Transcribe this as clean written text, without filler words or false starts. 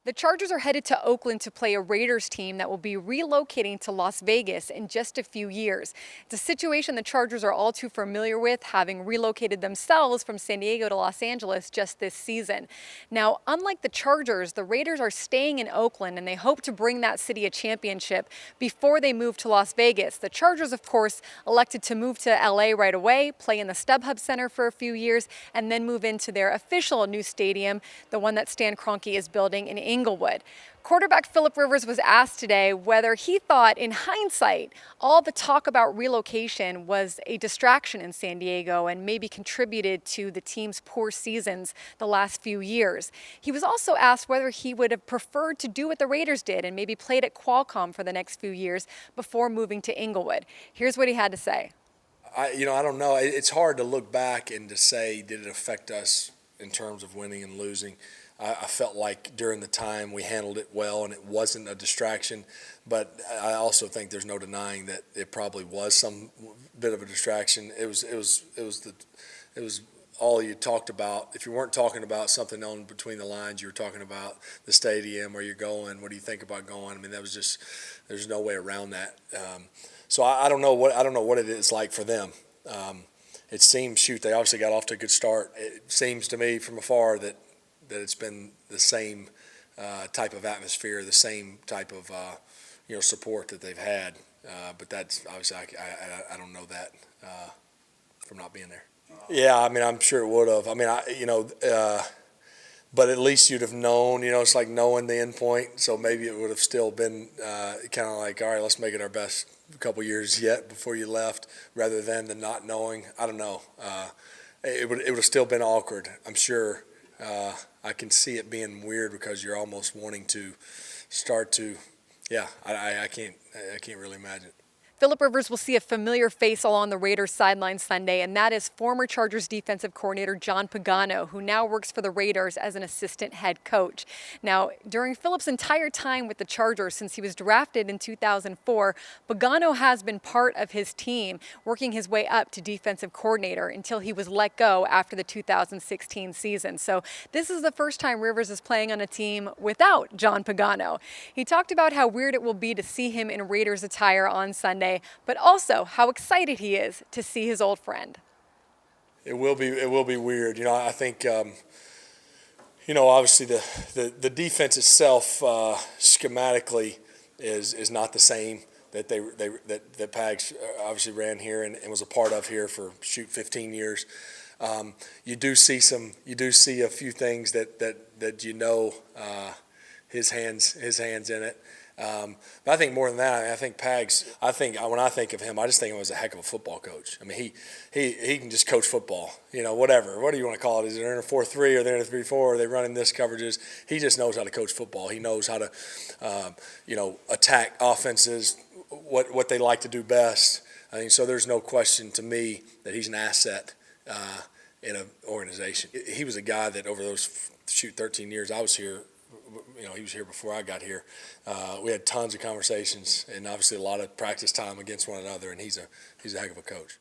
The Chargers are headed to Oakland to play a Raiders team that will be relocating to Las Vegas in just a few years. It's a situation the Chargers are all too familiar with, having relocated themselves from San Diego to Los Angeles just this season. Now, unlike the Chargers, the Raiders are staying in Oakland and they hope to bring that city a championship before they move to Las Vegas. The Chargers, of course, elected to move to LA right away, play in the StubHub Center for a few years, and then move into their official new stadium, the one that Stan Kroenke is building in Inglewood. Quarterback Philip Rivers was asked today whether he thought, in hindsight, all the talk about relocation was a distraction in San Diego and maybe contributed to the team's poor seasons the last few years. He was also asked whether he would have preferred to do what the Raiders did and maybe played at Qualcomm for the next few years before moving to Inglewood. Here's what he had to say. I don't know. It's hard to look back and to say, did it affect us in terms of winning and losing? I felt like during the time we handled it well and it wasn't a distraction, but I also think there's no denying that it probably was some bit of a distraction. It was all you talked about. If you weren't talking about something on between the lines, you were talking about the stadium, where you're going, what do you think about going. I mean, that was just, there's no way around that. So I don't know what it is like for them. It seems, they obviously got off to a good start. It seems to me from afar that it's been the same type of atmosphere, the same type of support that they've had. But that's obviously I don't know that from not being there. Yeah, I mean, I'm sure it would have. I mean, but at least you'd have known. It's like knowing the end point. So maybe it would have still been kind of like, all right, let's make it our best couple years yet before you left, rather than the not knowing. I don't know. It would have still been awkward, I'm sure. I can see it being weird because you're almost wanting to start to, I can't really imagine. Philip Rivers will see a familiar face along the Raiders sideline Sunday, and that is former Chargers defensive coordinator John Pagano, who now works for the Raiders as an assistant head coach. Now, during Philip's entire time with the Chargers since he was drafted in 2004, Pagano has been part of his team, working his way up to defensive coordinator until he was let go after the 2016 season. So this is the first time Rivers is playing on a team without John Pagano. He talked about how weird it will be to see him in Raiders attire on Sunday, but also how excited he is to see his old friend. It will be weird. I think obviously the defense itself schematically is not the same that that Pags obviously ran here and was a part of here for 15 years. You do see a few things that his hands in it. But I think more than that, I think Pags. When I think of him, I just think of him as a heck of a football coach. I mean, he can just coach football. Whatever. What do you want to call it? Is it in a 4-3 or they're in a 3-4? Are they running this coverages? He just knows how to coach football. He knows how to, attack offenses. What they like to do best. I think so. There's no question to me that he's an asset in an organization. He was a guy that over those 13 years I was here. He was here before I got here. We had tons of conversations and obviously a lot of practice time against one another, and he's a heck of a coach.